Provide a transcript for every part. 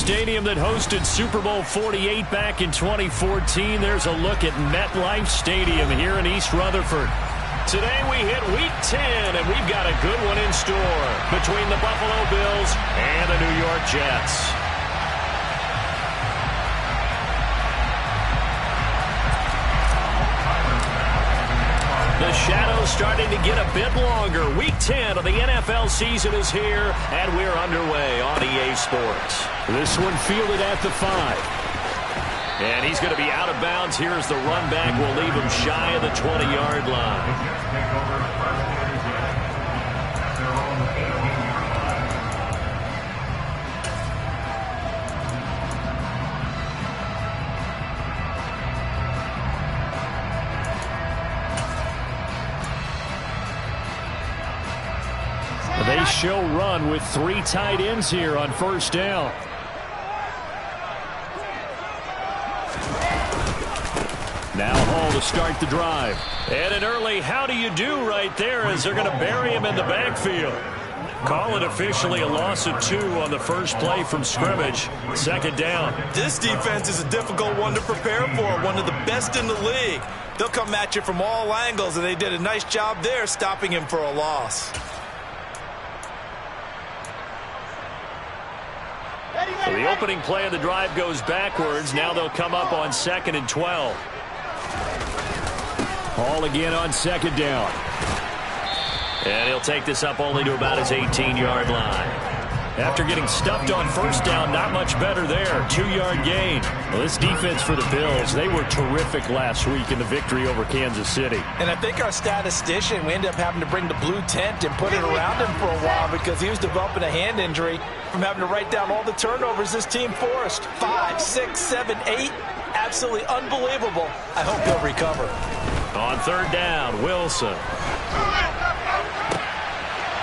stadium that hosted Super Bowl 48 back in 2014. There's a look at MetLife Stadium here in East Rutherford. Today we hit Week 10, and we've got a good one in store between the Buffalo Bills and the New York Jets. The shadow's starting to get a bit longer. Week 10 of the NFL season is here, and we're underway on EA Sports. This one fielded at the 5. And he's going to be out of bounds. Here's the run back. We'll leave him shy of the 20-yard line. They show run with 3 tight ends here on first down. Now Hall to start the drive. And an early how do you do right there as they're going to bury him in the backfield. Call it officially a loss of 2 on the first play from scrimmage. Second down. This defense is a difficult one to prepare for, one of the best in the league. They'll come at you from all angles, and they did a nice job there stopping him for a loss. So the opening play of the drive goes backwards. Now they'll come up on 2nd and 12. Hall again on second down. And he'll take this up only to about his 18-yard line. After getting stuffed on first down, not much better there. 2-yard gain. Well, this defense for the Bills, they were terrific last week in the victory over Kansas City. And I think our statistician, we ended up having to bring the blue tent and put it around him for a while because he was developing a hand injury from having to write down all the turnovers this team forced. 5, 6, 7, 8. Absolutely unbelievable. I hope he'll recover. On third down, Wilson.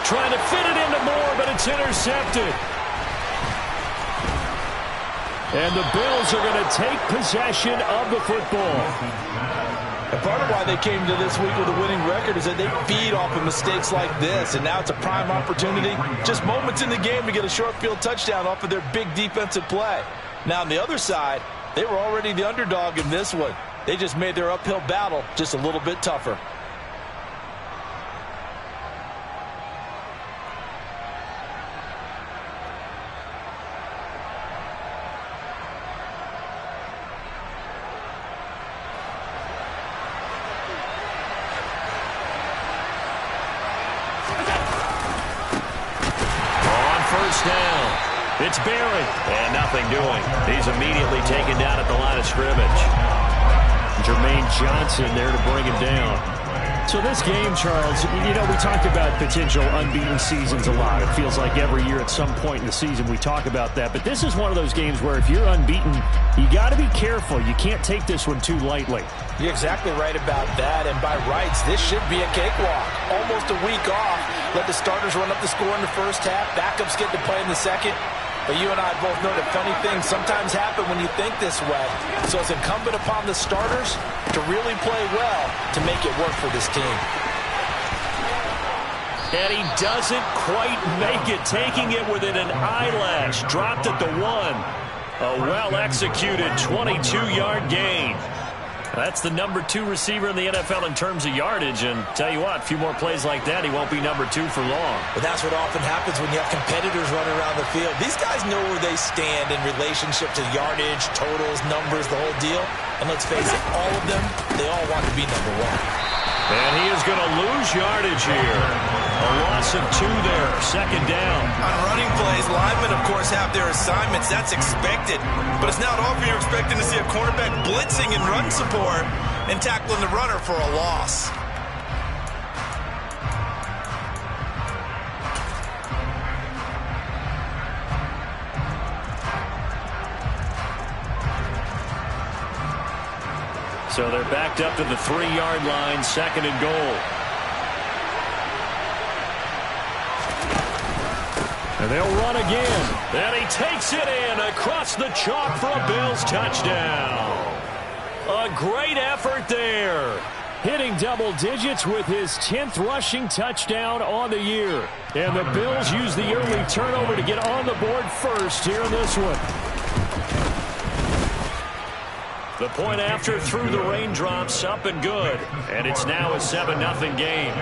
Trying to fit it into Moore, but it's intercepted. And the Bills are going to take possession of the football. And part of why they came to this week with a winning record is that they feed off of mistakes like this. And now it's a prime opportunity, just moments in the game to get a short field touchdown off of their big defensive play. Now on the other side, they were already the underdog in this one. They just made their uphill battle just a little bit tougher. It's buried, and nothing doing. He's immediately taken down at the line of scrimmage. Jermaine Johnson there to bring him down. So this game, Charles, you know, we talked about potential unbeaten seasons a lot. It feels like every year at some point in the season we talk about that. But this is one of those games where if you're unbeaten, you got to be careful. You can't take this one too lightly. You're exactly right about that. And by rights, this should be a cakewalk. Almost a week off. Let the starters run up the score in the first half. Backups get to play in the second. But you and I both know that funny things sometimes happen when you think this way. So it's incumbent upon the starters to really play well to make it work for this team. And he doesn't quite make it, taking it within an eyelash. Dropped at the 1. A well-executed 22-yard gain. That's the number 2 receiver in the NFL in terms of yardage. And tell you what, a few more plays like that, he won't be number 2 for long. But that's what often happens when you have competitors running around the field. These guys know where they stand in relationship to yardage, totals, numbers, the whole deal. And let's face it, all of them, they all want to be number 1. And he is going to lose yardage here. A loss of 2 there, second down. On running plays, linemen, of course, have their assignments. That's expected. But it's not often you're expecting to see a cornerback blitzing in run support and tackling the runner for a loss. So they're backed up to the 3-yard line, second and goal. And they'll run again. And he takes it in across the chalk for a Bills touchdown. A great effort there. Hitting double digits with his 10th rushing touchdown on the year. And the Bills use the early turnover to get on the board first here in this one. The point after through the raindrops, up and good. And it's now a 7-0 game.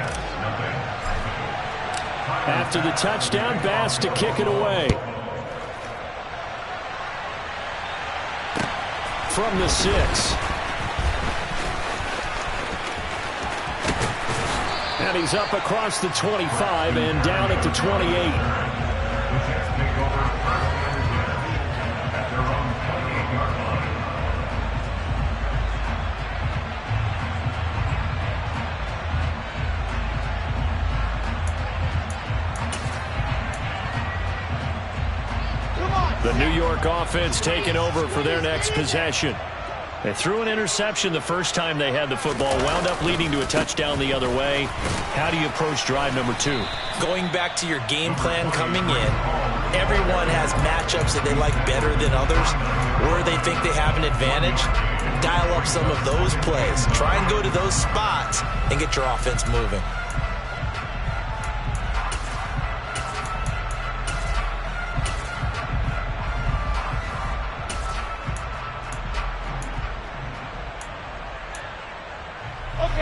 After the touchdown, Bass to kick it away. From the 6. And he's up across the 25 and down at the 28. The New York offense taking over for their next possession. They threw an interception the first time they had the football, wound up leading to a touchdown the other way. How do you approach drive number 2? Going back to your game plan coming in, everyone has matchups that they like better than others, where they think they have an advantage. Dial up some of those plays. Try and go to those spots and get your offense moving.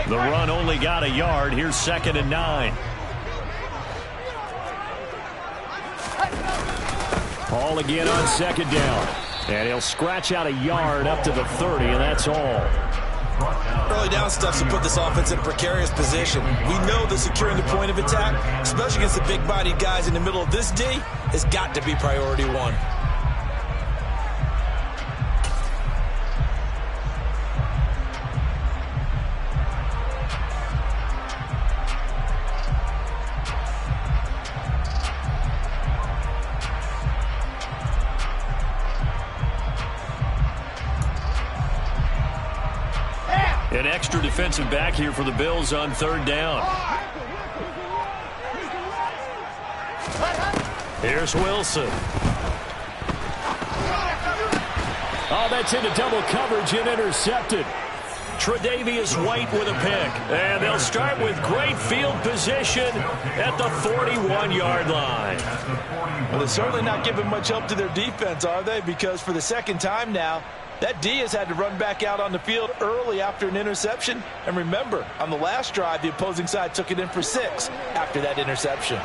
The run only got a yard. Here's 2nd and 9. Hall again on 2nd down. And he'll scratch out a yard up to the 30, and that's all. Early down stuff to put this offense in a precarious position. We know that securing the point of attack, especially against the big-bodied guys in the middle of this D, has got to be priority 1. An extra defensive back here for the Bills on 3rd down. Here's Wilson. Oh, that's into double coverage and intercepted. Tre'Davious White with a pick. And they'll start with great field position at the 41-yard line. Well, they're certainly not giving much help to their defense, are they? Because for the 2nd time now, that D has had to run back out on the field early after an interception. And remember, on the last drive, the opposing side took it in for 6 after that interception.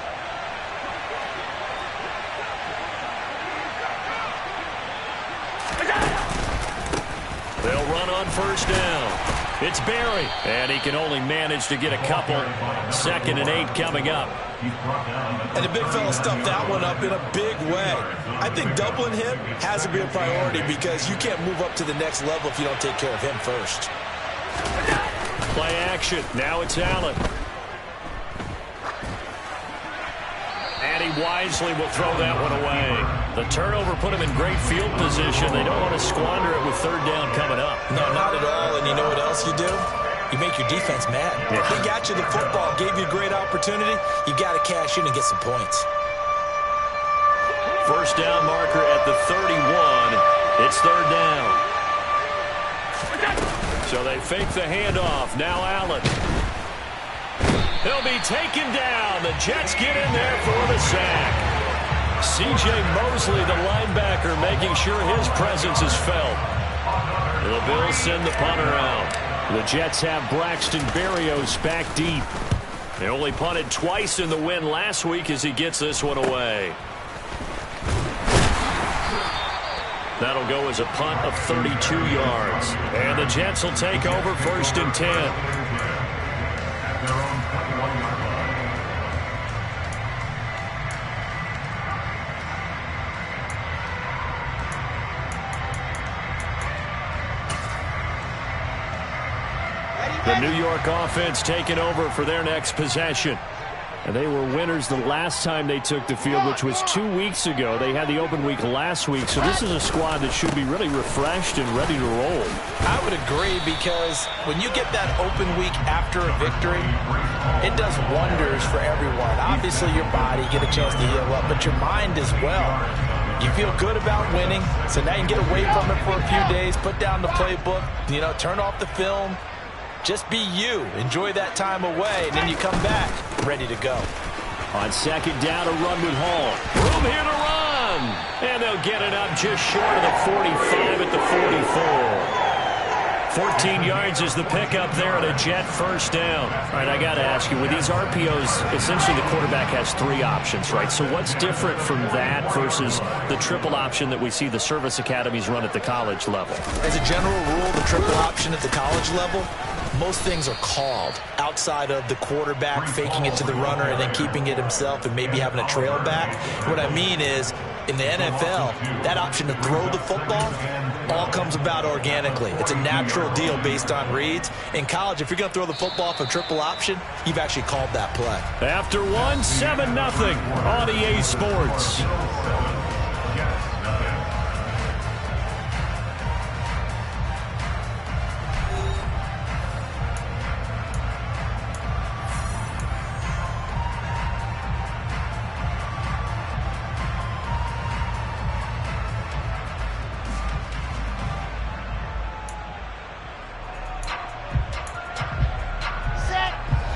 They'll run on 1st down. It's Berry, and he can only manage to get a couple. 2nd and 8 coming up. And the big fella stuffed that one up in a big way. I think doubling him has to be a priority because you can't move up to the next level if you don't take care of him first. Play action. Now it's Allen. And he wisely will throw that one away. The turnover put him in great field position. They don't want to squander it with 3rd down coming up. No, not at all. And you know what else you do? You make your defense mad. Yeah. They got you the football, gave you a great opportunity. You got to cash in and get some points. 1st down marker at the 31. It's 3rd down. So they fake the handoff. Now Allen. He'll be taken down. The Jets get in there for the sack. C.J. Mosley, the linebacker, making sure his presence is felt. The Bills send the punter out. The Jets have Braxton Berrios back deep. They only punted twice in the win last week as he gets this one away. That'll go as a punt of 32 yards. And the Jets will take over 1st and 10. The New York offense taking over for their next possession. And they were winners the last time they took the field, which was 2 weeks ago. They had the open week last week, so this is a squad that should be really refreshed and ready to roll. I would agree, because when you get that open week after a victory, it does wonders for everyone. Obviously, your body, get a chance to heal up, but your mind as well. You feel good about winning, so now you can get away from it for a few days, put down the playbook, turn off the film. Just be you. Enjoy that time away, and then you come back ready to go. On 2nd down, a run with Hall. Room here to run. And they'll get it up just short of the 45 at the 44. 14 yards is the pickup there at a Jet first down. All right, I got to ask you, with these RPOs, essentially the quarterback has 3 options, right? So what's different from that versus the triple option that we see the service academies run at the college level? As a general rule, the triple option at the college level, most things are called outside of the quarterback faking it to the runner and then keeping it himself and maybe having a trail back. What I mean is, in the NFL, that option to throw the football all comes about organically. It's a natural deal based on reads. In college, if you're going to throw the football off a triple option, you've actually called that play. After 7-0 on EA Sports.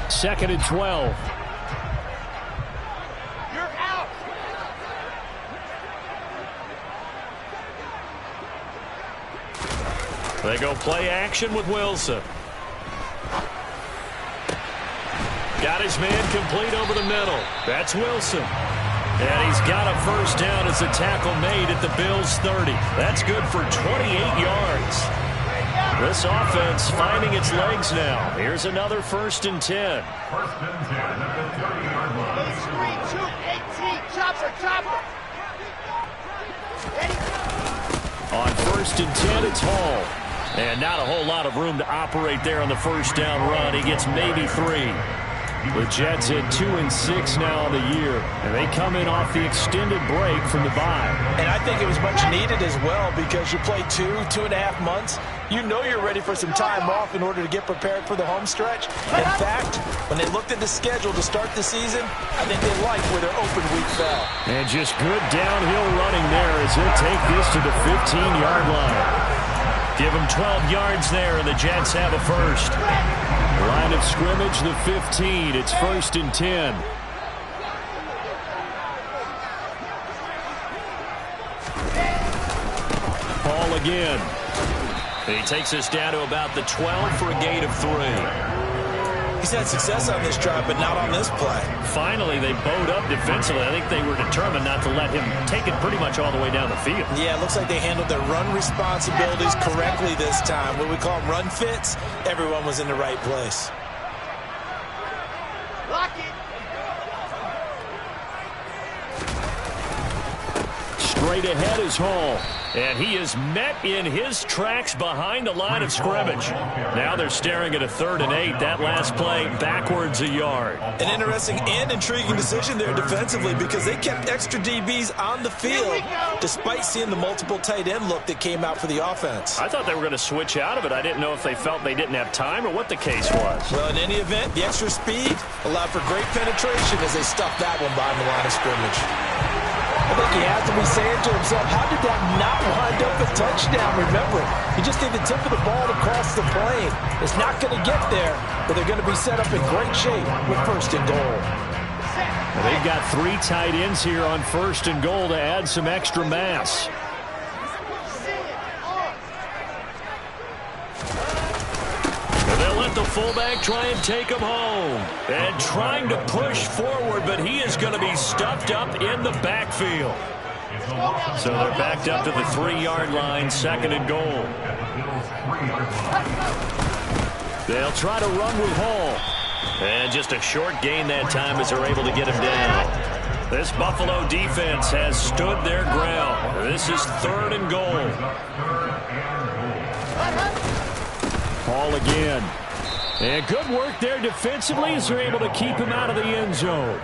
Second and 12. You're out. They go play action with Wilson. Got his man complete over the middle. That's Wilson. And he's got a first down as a tackle made at the Bills' 30. That's good for 28 yards. This offense finding its legs now. Here's another 1st and 10. First and 10 at the 30-yard line. Screen 2-18. Chopper. Ready? On 1st and 10, it's Hall. And not a whole lot of room to operate there on the first down run. He gets maybe 3. The Jets at 2-6 now on the year, and they come in off the extended break from the bye. And I think it was much needed as well because you play 2.5 months. You know you're ready for some time off in order to get prepared for the home stretch. In fact, when they looked at the schedule to start the season, I think they liked where their open week fell. And just good downhill running there as he'll take this to the 15-yard line. Give him 12 yards there, and the Jets have a first. Line of scrimmage, the 15. It's 1st and 10. Paul again. He takes us down to about the 12 for a gain of 3. He's had success on this drive, but not on this play. Finally, they bowed up defensively. I think they were determined not to let him take it pretty much all the way down the field. Yeah, it looks like they handled their run responsibilities correctly this time. What we call run fits, everyone was in the right place. Lock it. Straight ahead is Hall. And he is met in his tracks behind the line of scrimmage. Now they're staring at a 3rd and 8. That last play backwards a yard. An interesting and intriguing decision there defensively because they kept extra DBs on the field despite seeing the multiple tight end look that came out for the offense. I thought they were going to switch out of it. I didn't know if they felt they didn't have time or what the case was. Well, in any event, the extra speed allowed for great penetration as they stuffed that one behind the line of scrimmage. I think he has to be saying to himself, how did that not wind up a touchdown? Remember, you just need the tip of the ball to cross the plane. It's not going to get there, but they're going to be set up in great shape with 1st and goal. Well, they've got 3 tight ends here on 1st and goal to add some extra mass. The fullback try and take him home. And trying to push forward, but he is going to be stuffed up in the backfield. So they're backed up to the 3-yard line, 2nd and goal. They'll try to run with Hall. And just a short gain that time as they're able to get him down. This Buffalo defense has stood their ground. This is 3rd and goal. Hall again. And good work there defensively as they're able to keep him out of the end zone.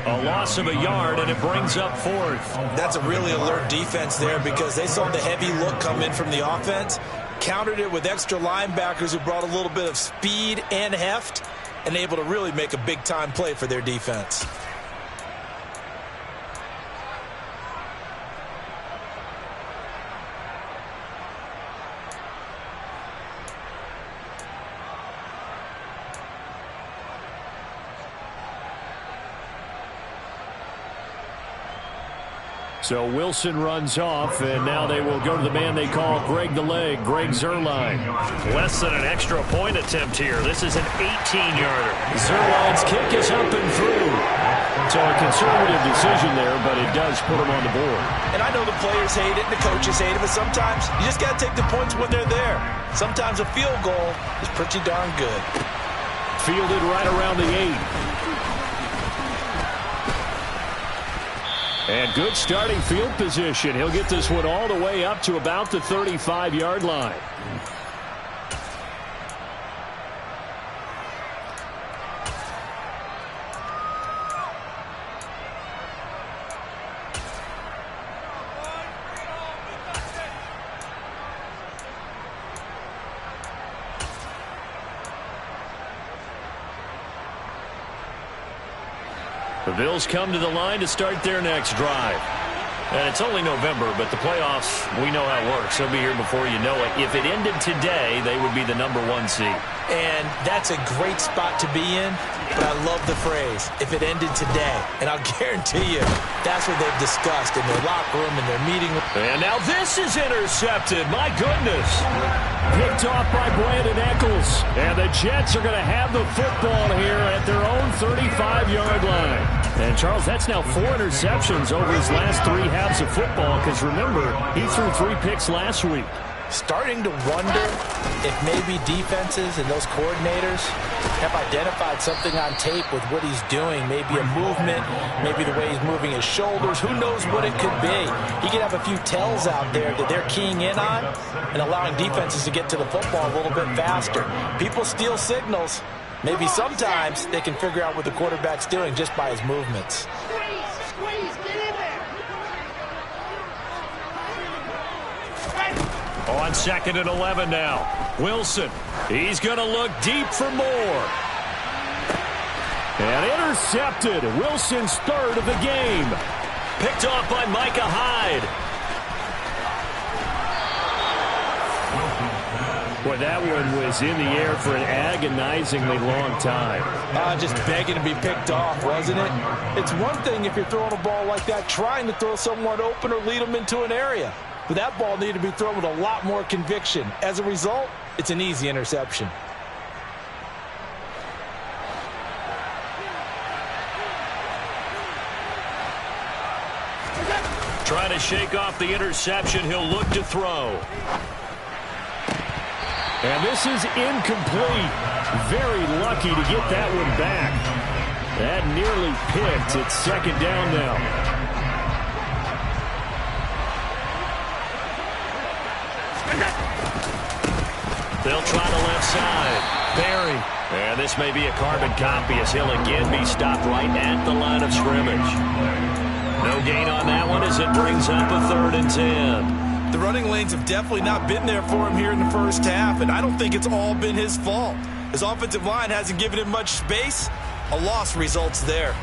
A loss of a yard, and it brings up 4th. That's a really alert defense there because they saw the heavy look come in from the offense, countered it with extra linebackers who brought a little bit of speed and heft, and able to really make a big-time play for their defense. So Wilson runs off, and now they will go to the man they call Greg the Leg, Greg Zuerlein. Less than an extra point attempt here. This is an 18-yarder. Zuerlein's kick is up and through. So a conservative decision there, but it does put him on the board. And I know the players hate it and the coaches hate it, but sometimes you just got to take the points when they're there. Sometimes a field goal is pretty darn good. Fielded right around the 8. And good starting field position. He'll get this one all the way up to about the 35-yard line. The Bills come to the line to start their next drive. And it's only November, but the playoffs, we know how it works. They'll be here before you know it. If it ended today, they would be the #1 seed. And that's a great spot to be in, but I love the phrase, if it ended today. And I'll guarantee you, that's what they've discussed in their locker room, in their meeting. And now this is intercepted. My goodness. Picked off by Brandon Eccles. And the Jets are going to have the football here at their own 35-yard line. And, Charles, that's now 4 interceptions over his last 3 halves of football, because, remember, he threw 3 picks last week. Starting to wonder if maybe defenses and those coordinators have identified something on tape with what he's doing. Maybe a movement, maybe the way he's moving his shoulders. Who knows what it could be? He could have a few tells out there that they're keying in on and allowing defenses to get to the football a little bit faster. People steal signals. Maybe sometimes they can figure out what the quarterback's doing just by his movements. Squeeze, get in there. On 2nd and 11 now. Wilson. He's going to look deep for more. And intercepted. Wilson's 3rd of the game. Picked off by Micah Hyde. Boy, that one was in the air for an agonizingly long time. Just begging to be picked off, wasn't it? It's one thing if you're throwing a ball like that, trying to throw someone open or lead them into an area. But that ball needed to be thrown with a lot more conviction. As a result, it's an easy interception. Trying to shake off the interception. He'll look to throw. And this is incomplete. Very lucky to get that one back. That nearly picked. It's 2nd down now. They'll try the left side. Barry. And this may be a carbon copy as he'll again be stopped right at the line of scrimmage. No gain on that one as it brings up a 3rd and 10. The running lanes have definitely not been there for him here in the first half, and I don't think it's all been his fault. His offensive line hasn't given him much space. A loss results there.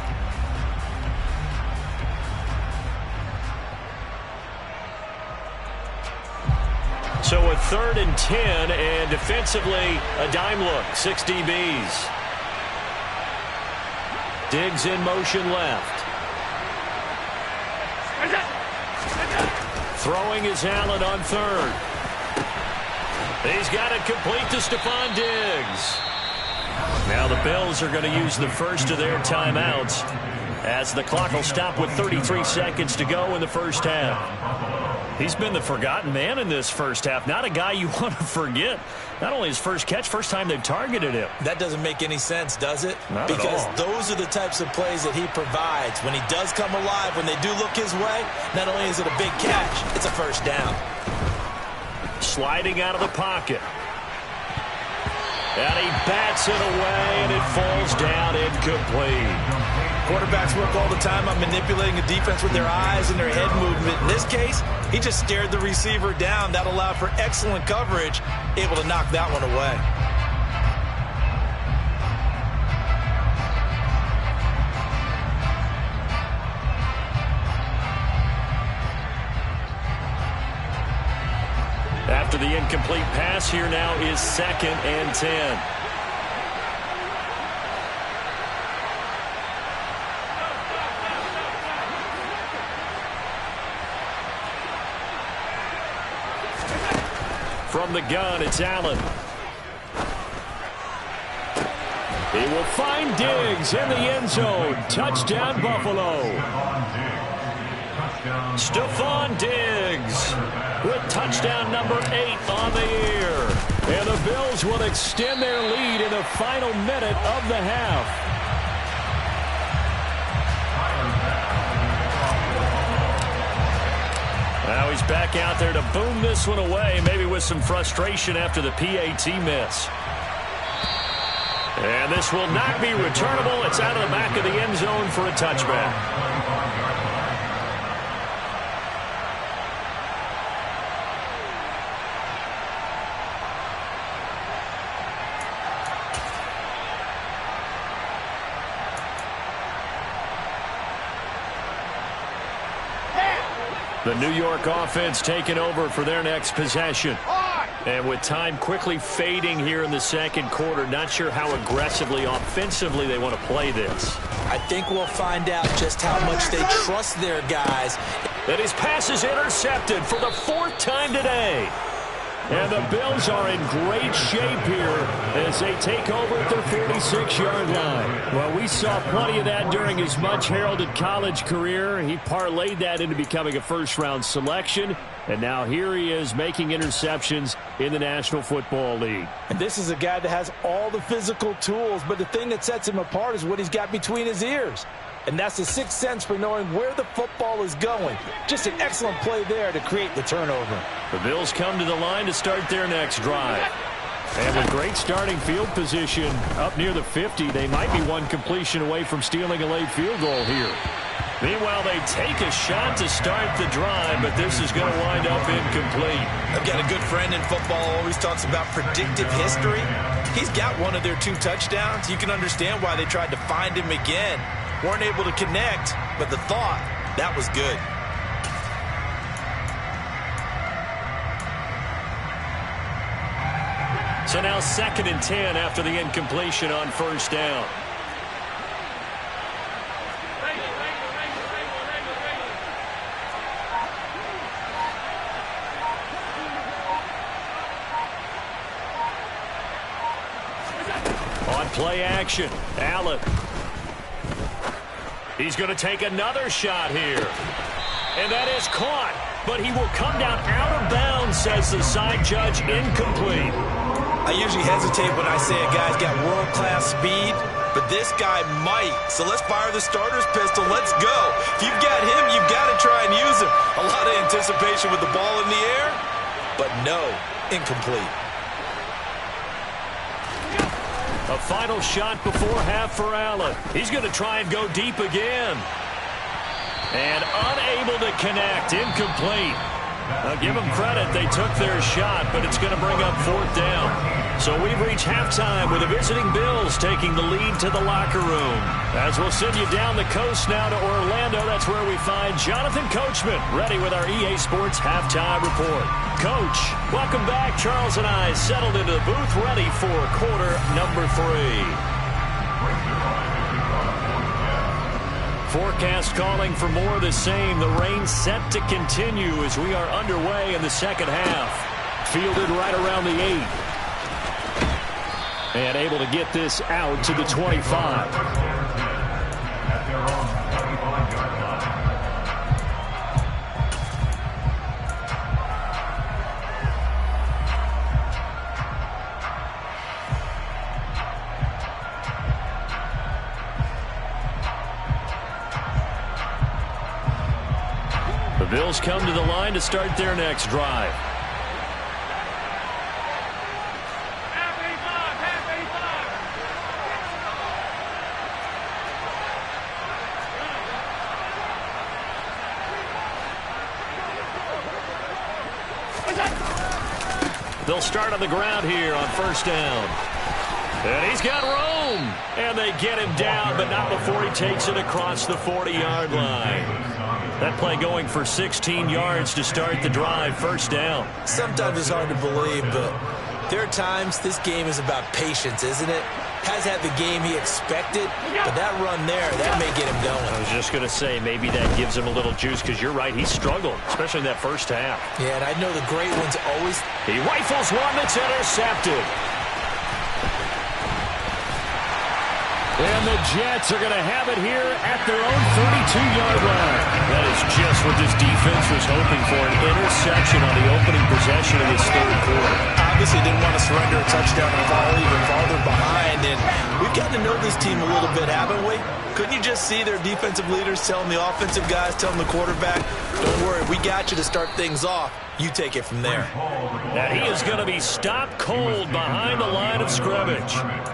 So a 3rd and 10, and defensively, a dime look. 6 DBs. Diggs in motion left. Throwing is Allen on 3rd. He's got it complete to Stephon Diggs. Now the Bills are going to use the first of their timeouts as the clock will stop with 33 seconds to go in the first half. He's been the forgotten man in this first half. Not a guy you want to forget. Not only his first catch, first time they've targeted him. That doesn't make any sense, does it? Not because at all. Those are the types of plays that he provides. When he does come alive, when they do look his way, not only is it a big catch, it's a first down. Sliding out of the pocket. And he bats it away, and it falls down incomplete. Quarterbacks work all the time on manipulating a defense with their eyes and their head movement. In this case, he just stared the receiver down. That allowed for excellent coverage, able to knock that one away. After the incomplete pass, here now is 2nd and 10. From the gun, it's Allen. He will find Diggs in the end zone. Touchdown, Buffalo. Stephon Diggs with touchdown number 8 on the year. And the Bills will extend their lead in the final minute of the half. Now he's back out there to boom this one away, maybe with some frustration after the PAT miss. And this will not be returnable. It's out of the back of the end zone for a touchback. The New York offense taking over for their next possession. And with time quickly fading here in the second quarter, not sure how aggressively, offensively they want to play this. I think we'll find out just how much they trust their guys. And his pass is intercepted for the 4th time today. And the Bills are in great shape here as they take over at their 46-yard line. Well, we saw plenty of that during his much-heralded college career. He parlayed that into becoming a first-round selection. And now here he is making interceptions in the National Football League. And this is a guy that has all the physical tools, but the thing that sets him apart is what he's got between his ears. And that's the sixth sense for knowing where the football is going. Just an excellent play there to create the turnover. The Bills come to the line to start their next drive. And with great starting field position up near the 50, they might be one completion away from stealing a late field goal here. Meanwhile, they take a shot to start the drive, but this is going to wind up incomplete. I've got a good friend in football who always talks about predictive history. He's got one of their 2 touchdowns. You can understand why they tried to find him again. Weren't able to connect, but the thought, that was good. So now 2nd and 10 after the incompletion on first down. On play action, Allen. He's going to take another shot here. And that is caught. But he will come down out of bounds, says the side judge, incomplete. I usually hesitate when I say a guy's got world-class speed, but this guy might. So let's fire the starter's pistol. Let's go. If you've got him, you've got to try and use him. A lot of anticipation with the ball in the air, but no, incomplete. A final shot before half for Allen. He's going to try and go deep again. And unable to connect. Incomplete. Now give them credit. They took their shot, but it's going to bring up 4th down. So we've reached halftime with the visiting Bills taking the lead to the locker room. As we'll send you down the coast now to Orlando, that's where we find Jonathan Coachman ready with our EA Sports Halftime Report. Coach, welcome back. Charles and I settled into the booth ready for quarter number 3. Forecast calling for more of the same. The rain set to continue as we are underway in the second half. Fielded right around the 8. And able to get this out to the 25. The Bills come to the line to start their next drive. They'll start on the ground here on first down. And he's got room. And they get him down, but not before he takes it across the 40-yard line. That play going for 16 yards to start the drive, first down. Sometimes it's hard to believe, but there are times this game is about patience, isn't it? has had the game he expected, but that run there, that may get him going. I was just going to say, maybe that gives him a little juice, because you're right, he struggled, especially in that first half. Yeah, and I know the great ones always... He rifles one that's intercepted. And the Jets are going to have it here at their own 32-yard line. That is just what this defense was hoping for, an interception on the opening possession of this third quarter. Obviously didn't want to surrender a touchdown and fall even farther behind. And we've gotten to know this team a little bit, haven't we? Couldn't you just see their defensive leaders telling the offensive guys, telling the quarterback, don't worry, we got you to start things off. You take it from there. Now he is going to be stopped cold behind the line of scrimmage.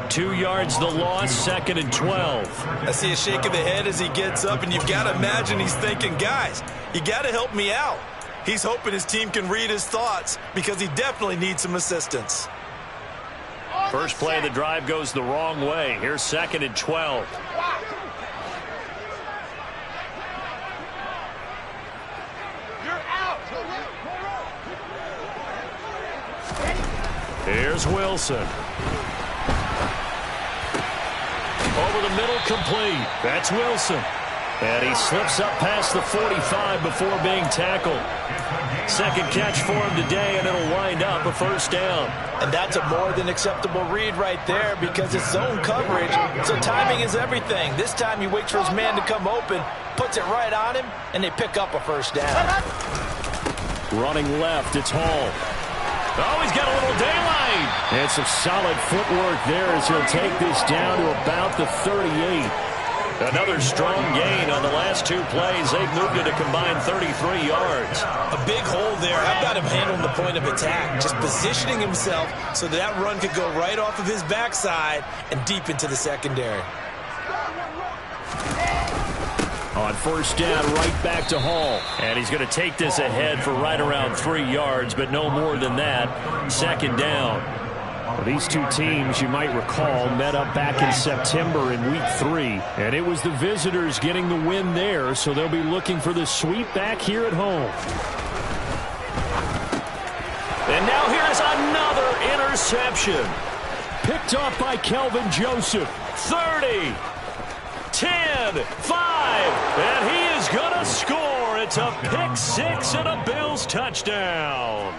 2 yards the loss, 2nd and 12. I see a shake of the head as he gets up, and you've got to imagine he's thinking, guys, you got to help me out. He's hoping his team can read his thoughts because he definitely needs some assistance. First play of the drive goes the wrong way. Here's 2nd and 12. Here's Wilson. Over the middle, complete. That's Wilson. And he slips up past the 45 before being tackled. Second catch for him today, and it'll wind up a first down. And that's a more than acceptable read right there because it's zone coverage, so timing is everything. This time he waits for his man to come open, puts it right on him, and they pick up a first down. Running left, it's Hall. Oh, he's got a little daylight. And some solid footwork there as he'll take this down to about the 38. Another strong gain on the last 2 plays. They've moved it a combined 33 yards. A big hole there. How about him handling the point of attack? Just positioning himself so that run could go right off of his backside and deep into the secondary. On first down, right back to Hall. And he's going to take this ahead for right around 3 yards, but no more than that. 2nd down. Well, these two teams, you might recall, met up back in September in Week 3. And it was the visitors getting the win there, so they'll be looking for the sweep back here at home. And now here's another interception. Picked off by Kelvin Joseph. 30. 10, 5, and he is going to score. It's a pick-6 and a Bills touchdown.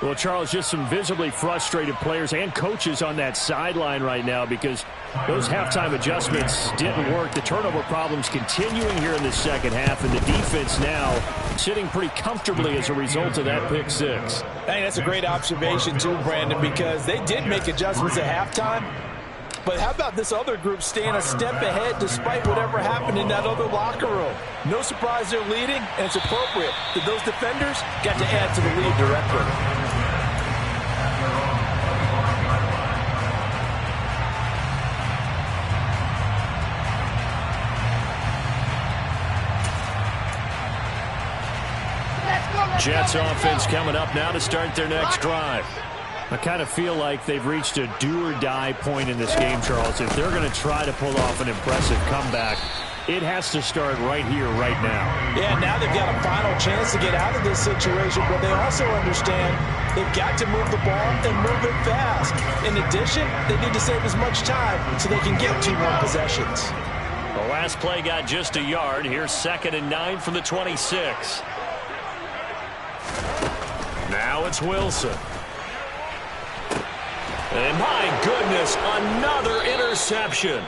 Well, Charles, just some visibly frustrated players and coaches on that sideline right now because those halftime adjustments didn't work. The turnover problems continuing here in the second half, and the defense now sitting pretty comfortably as a result of that pick-6. I think that's a great observation, too, Brandon, because they did make adjustments at halftime. But how about this other group staying a step ahead despite whatever happened in that other locker room? No surprise they're leading, and it's appropriate that those defenders got to add to the lead directly. Jets offense coming up now to start their next drive. I kind of feel like they've reached a do-or-die point in this game, Charles. If they're going to try to pull off an impressive comeback, it has to start right here, right now. Yeah, now they've got a final chance to get out of this situation, but they also understand they've got to move the ball and move it fast. In addition, they need to save as much time so they can get 2 more possessions. The last play got just a yard. Here's 2nd and 9 from the 26. Now it's Wilson. And my goodness, another interception.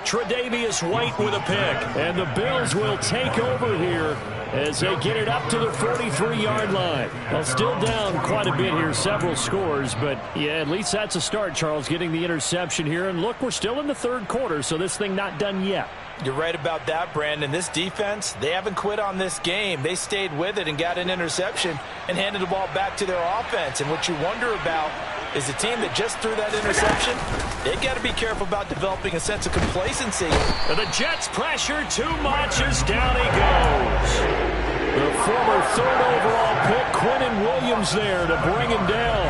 Tre'Davious White with a pick. And the Bills will take over here as they get it up to the 43-yard line. Well, still down quite a bit here, several scores. But, yeah, at least that's a start, Charles, getting the interception here. And, look, we're still in the third quarter, so this thing not done yet. You're right about that, Brandon. This defense, they haven't quit on this game. They stayed with it and got an interception and handed the ball back to their offense. And what you wonder about is the team that just threw that interception, they got to be careful about developing a sense of complacency. And the Jets pressure too much as down he goes. The former 3rd overall pick, Quinnen Williams, there to bring him down.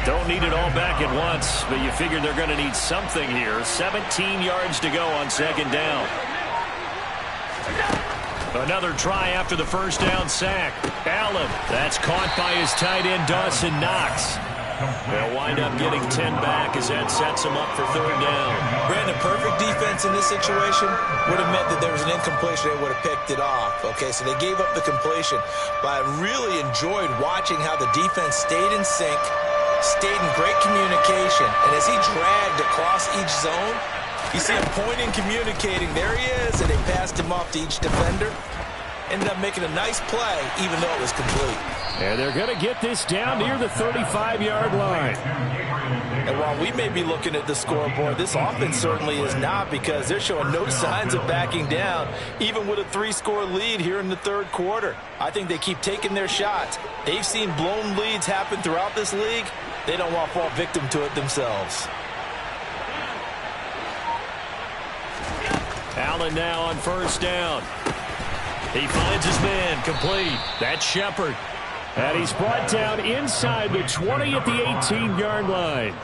Don't need it all back at once, but you figure they're going to need something here. 17 yards to go on 2nd down. Another try after the first down sack. Allen, that's caught by his tight end, Dawson Knox. They'll wind up getting 10 back as that sets them up for third down. Brandon, perfect defense in this situation would have meant that there was an incompletion. They would have picked it off. Okay, so they gave up the completion. But I really enjoyed watching how the defense stayed in sync, stayed in great communication. And as he dragged across each zone, you see him pointing, communicating. There he is, and they passed him off to each defender. Ended up making a nice play, even though it was complete. And they're going to get this down near the 35-yard line. And while we may be looking at the scoreboard, this offense certainly is not, because they're showing no signs of backing down, even with a 3-score lead here in the third quarter. I think they keep taking their shots. They've seen blown leads happen throughout this league. They don't want to fall victim to it themselves. Allen now on first down. He finds his man, complete. That's Shepard. And he's brought down inside the 20 at the 18-yard line.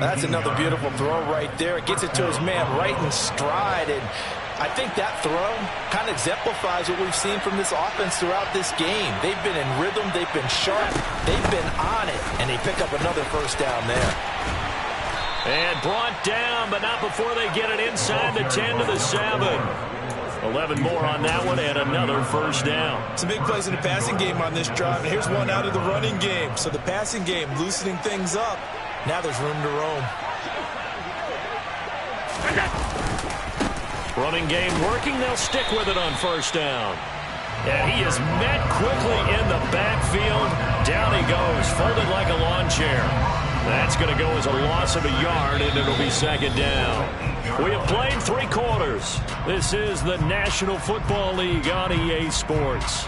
That's another beautiful throw right there. Gets it to his man right in stride. And I think that throw kind of exemplifies what we've seen from this offense throughout this game. They've been in rhythm. They've been sharp. They've been on it. And they pick up another first down there. And brought down, but not before they get it inside the 10 to the 7. 11 more on that one, and another first down. Some big plays in the passing game on this drive, and here's one out of the running game. So the passing game loosening things up. Now there's room to roam. Running game working. They'll stick with it on first down. And he is met quickly in the backfield. Down he goes, folded like a lawn chair. That's going to go as a loss of a yard, and it'll be second down. We have played 3 quarters. This is the National Football League on EA Sports.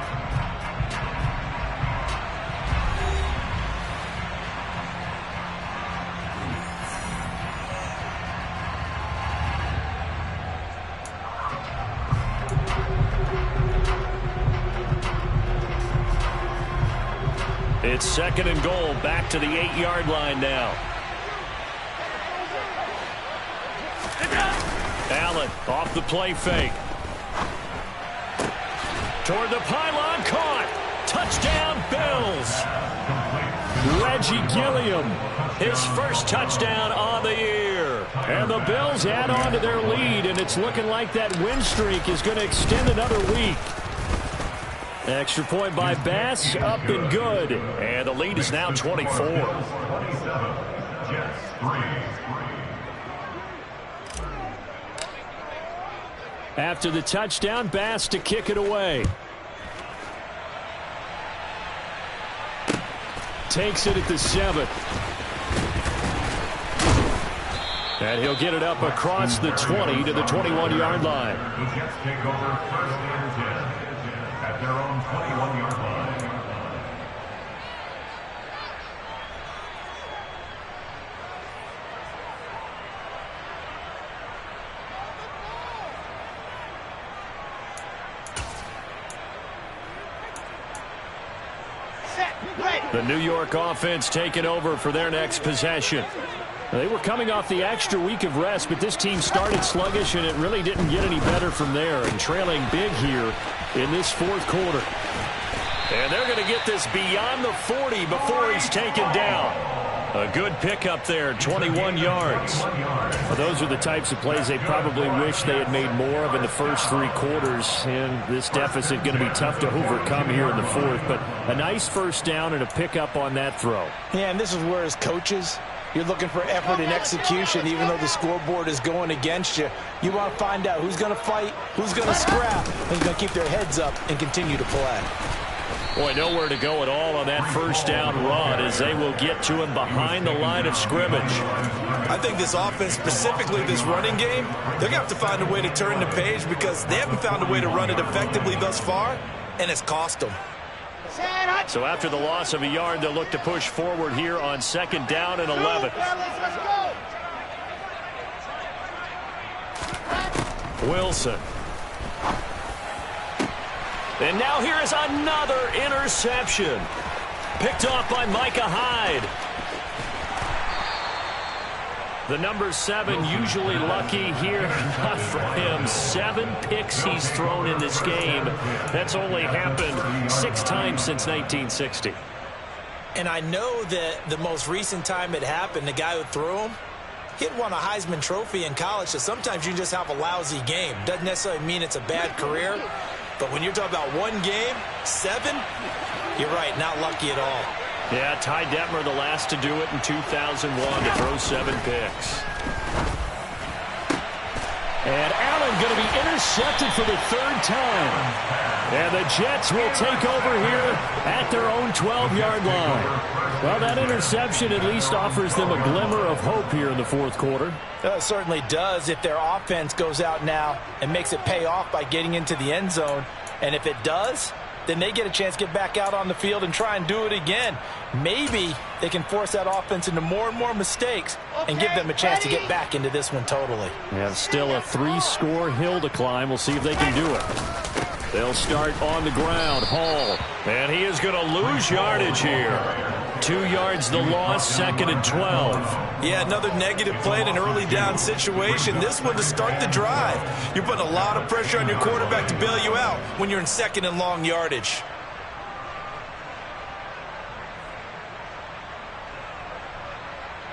It's second and goal, back to the 8-yard line now. Allen off the play fake. Toward the pylon, caught. Touchdown, Bills. Reggie Gilliam, his first touchdown on the year. And the Bills add on to their lead, and it's looking like that win streak is going to extend another week. Extra point by Bass, up and good. And the lead is now 24. After the touchdown, Bass to kick it away. Takes it at the 7. And he'll get it up across the 20 to the 21-yard line. The Jets take over first and 10 at their own 21-yard line. The New York offense taking over for their next possession. They were coming off the extra week of rest, but this team started sluggish, and it really didn't get any better from there, and trailing big here in this fourth quarter. And they're going to get this beyond the 40 before he's taken down. A good pickup there, 21 yards. Well, those are the types of plays they probably wish they had made more of in the first 3 quarters. And this deficit going to be tough to overcome here in the fourth. But a nice first down and a pickup on that throw. Yeah, and this is where, as coaches, you're looking for effort and execution, even though the scoreboard is going against you. You want to find out who's going to fight, who's going to scrap, and who's going to keep their heads up and continue to play. Boy, nowhere to go at all on that first down run as they will get to him behind the line of scrimmage. I think this offense, specifically this running game, they're going to have to find a way to turn the page because they haven't found a way to run it effectively thus far, and it's cost them. So after the loss of a yard, they'll look to push forward here on second down and 11. Wilson. And now here is another interception. Picked off by Micah Hyde. The number 7 usually lucky here. Not for him. 7 picks he's thrown in this game. That's only happened 6 times since 1960. And I know that the most recent time it happened, the guy who threw him, he'd won a Heisman Trophy in college, so sometimes you just have a lousy game. Doesn't necessarily mean it's a bad career, but when you're talking about one game, 7, you're right, not lucky at all. Yeah, Ty Detmer, the last to do it in 2001 to throw 7 picks. And Allen going to be intercepted for the 3rd time. And the Jets will take over here at their own 12-yard line. Well, that interception at least offers them a glimmer of hope here in the 4th quarter. It certainly does if their offense goes out now and makes it pay off by getting into the end zone. And if it does, then they get a chance to get back out on the field and try and do it again. Maybe they can force that offense into more and more mistakes and give them a chance to get back into this one totally. Yeah, still a 3-score hill to climb. We'll see if they can do it. They'll start on the ground. Hall. And he is going to lose yardage here. 2 yards the loss, 2nd and 12. Yeah, another negative play in an early down situation. This one to start the drive. You're putting a lot of pressure on your quarterback to bail you out when you're in 2nd and long yardage.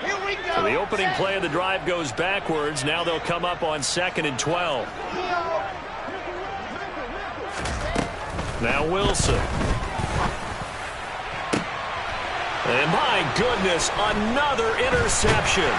Here we go. So the opening play of the drive goes backwards. Now they'll come up on 2nd and 12. Now Wilson. And my goodness, another interception.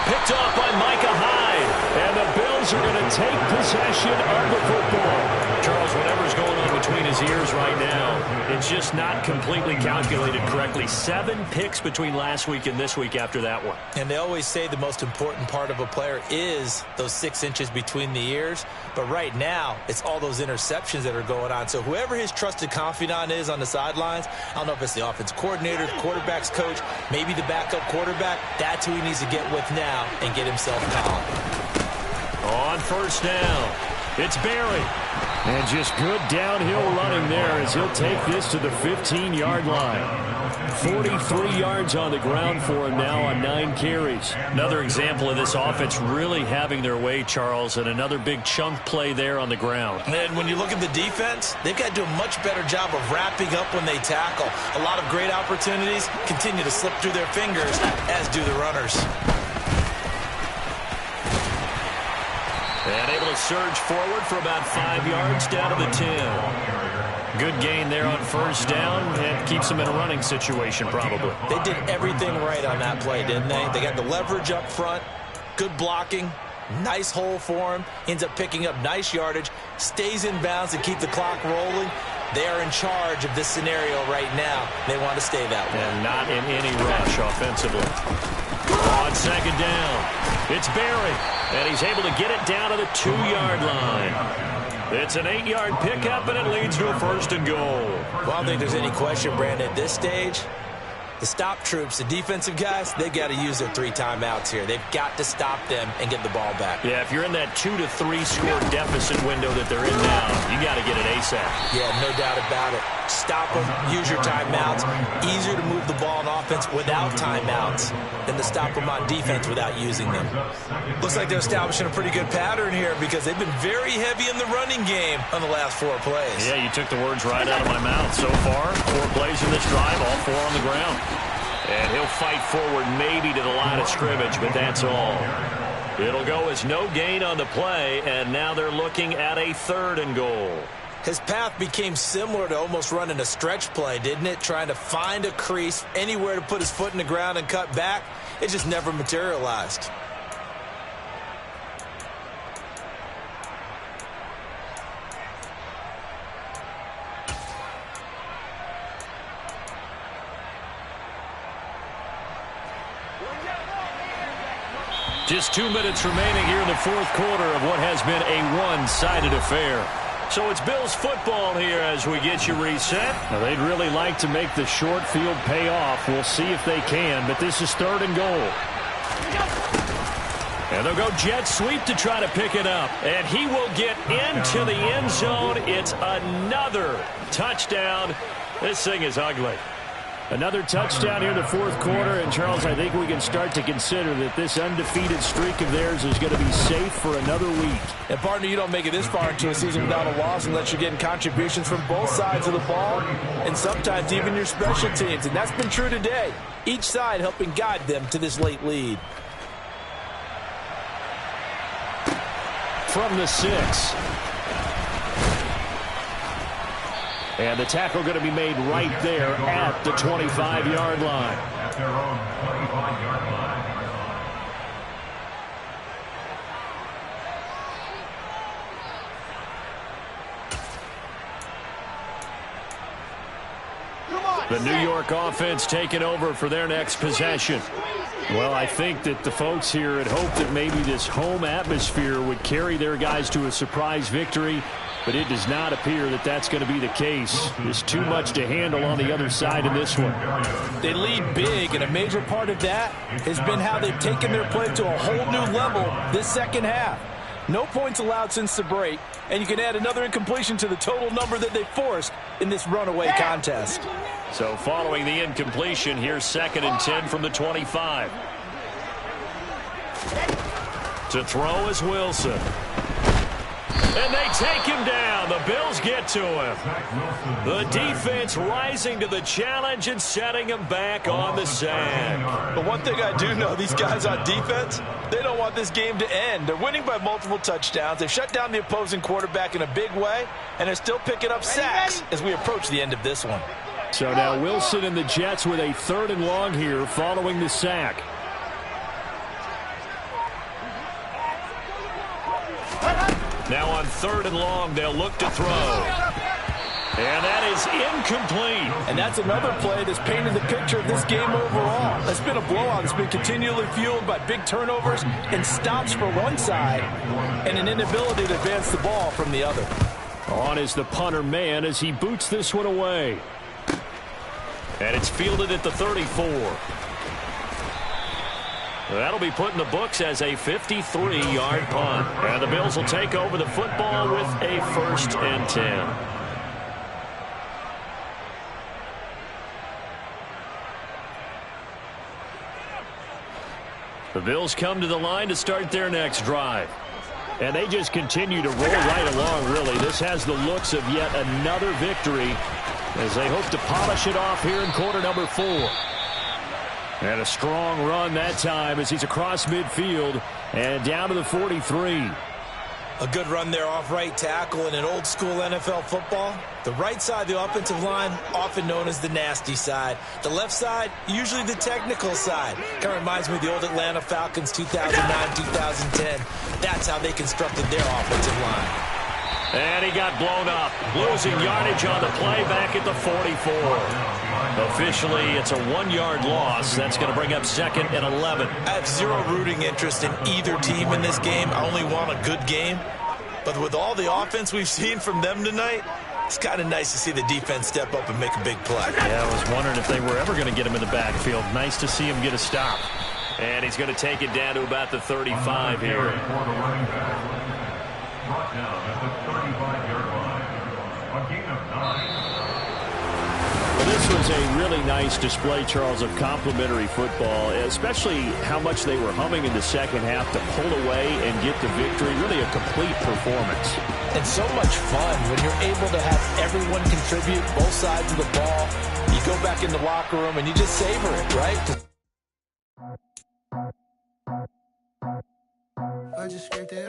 Picked off by Micah Hyde. And the Bills are going to take possession of the football. Charles, whatever's going on between his ears right now, it's just not completely calculated correctly. 7 picks between last week and this week after that one. And they always say the most important part of a player is those 6 inches between the ears. But right now, it's all those interceptions that are going on. So whoever his trusted confidant is on the sidelines, I don't know if it's the offense coordinator, the quarterback's coach, maybe the backup quarterback, that's who he needs to get with now and get himself calm. On 1st down, it's Barry. And just good downhill running there as he'll take this to the 15-yard line. 43 yards on the ground for him now on 9 carries. Another example of this offense really having their way, Charles, and another big chunk play there on the ground. And when you look at the defense, they've got to do a much better job of wrapping up when they tackle. A lot of great opportunities continue to slip through their fingers, as do the runners. And able to surge forward for about 5 yards down to the 10. Good gain there on 1st down. And keeps them in a running situation probably. They did everything right on that play, didn't they? They got the leverage up front, good blocking, nice hole for him, ends up picking up nice yardage, stays in bounds to keep the clock rolling. They are in charge of this scenario right now. They want to stay that way. And not in any rush offensively. On 2nd down, it's Barry. And he's able to get it down to the 2-yard line. It's an 8-yard pickup, and it leads to a 1st and goal. Well, I don't think there's any question, Brandon, at this stage, the stop troops, the defensive guys, they've got to use their 3 timeouts here. They've got to stop them and get the ball back. Yeah, if you're in that 2 to 3 score deficit window that they're in now, you got to get it ASAP. Yeah, no doubt about it. Stop them, use your timeouts. Easier to move the ball on offense without timeouts than to stop them on defense without using them. Looks like they're establishing a pretty good pattern here because they've been very heavy in the running game on the last 4 plays. Yeah, you took the words right out of my mouth. So far, 4 plays in this drive, all 4 on the ground. And he'll fight forward maybe to the line of scrimmage, but that's all. It'll go as no gain on the play, and now they're looking at a 3rd and goal. His path became similar to almost running a stretch play, didn't it? Trying to find a crease, anywhere to put his foot in the ground and cut back. It just never materialized. Just 2 minutes remaining here in the 4th quarter of what has been a one-sided affair. So it's Bills football here as we get you reset. Now, they'd really like to make the short field pay off. We'll see if they can, but this is 3rd and goal. And they'll go jet sweep to try to pick it up. And he will get into the end zone. It's another touchdown. This thing is ugly. Another touchdown here in the fourth quarter, and Charles, I think we can start to consider that this undefeated streak of theirs is going to be safe for another week. And partner, you don't make it this far into a season without a loss unless you're getting contributions from both sides of the ball, and sometimes even your special teams, and that's been true today. Each side helping guide them to this late lead. From the 6. And the tackle going to be made right there at the 25-yard line. At their own 25-yard line. The New York offense taking over for their next possession. Well, I think that the folks here had hoped that maybe this home atmosphere would carry their guys to a surprise victory, but it does not appear that that's going to be the case. There's too much to handle on the other side in this one. They lead big, and a major part of that has been how they've taken their play to a whole new level this second half. No points allowed since the break, and you can add another incompletion to the total number that they forced in this runaway contest. So following the incompletion, here's 2nd and 10 from the 25. To throw is Wilson. And they take him down. The Bills get to him. The defense rising to the challenge and setting him back on the sack. But one thing I do know, these guys on defense, they don't want this game to end. They're winning by multiple touchdowns. They've shut down the opposing quarterback in a big way, and they're still picking up sacks as we approach the end of this one. So now Wilson and the Jets with a 3rd and long here following the sack. Now on 3rd and long, they'll look to throw. And that is incomplete. And that's another play that's painted the picture of this game overall. It's been a blowout. It's been continually fueled by big turnovers and stops for one side and an inability to advance the ball from the other. On is the punter man as he boots this one away. And it's fielded at the 34. That'll be put in the books as a 53-yard punt. And the Bills will take over the football with a 1st and 10. The Bills come to the line to start their next drive. And they just continue to roll right along, really. This has the looks of yet another victory as they hope to polish it off here in quarter number 4. And a strong run that time as he's across midfield and down to the 43. A good run there off right tackle in an old school NFL football. The right side of the offensive line, often known as the nasty side. The left side, usually the technical side. Kind of reminds me of the old Atlanta Falcons 2009-2010. That's how they constructed their offensive line. And he got blown up, losing yardage on the play back at the 44. Officially, it's a 1-yard loss. That's going to bring up 2nd and 11. I have zero rooting interest in either team in this game. I only want a good game. But with all the offense we've seen from them tonight, it's kind of nice to see the defense step up and make a big play. Yeah, I was wondering if they were ever going to get him in the backfield. Nice to see him get a stop. And he's going to take it down to about the 35 here. Brought down at the 35-yard line. A gain of 9. Well, this was a really nice display, Charles, of complimentary football, especially how much they were humming in the second half to pull away and get the victory. Really a complete performance. And so much fun when you're able to have everyone contribute, both sides of the ball. You go back in the locker room and you just savor it, right? I just scraped it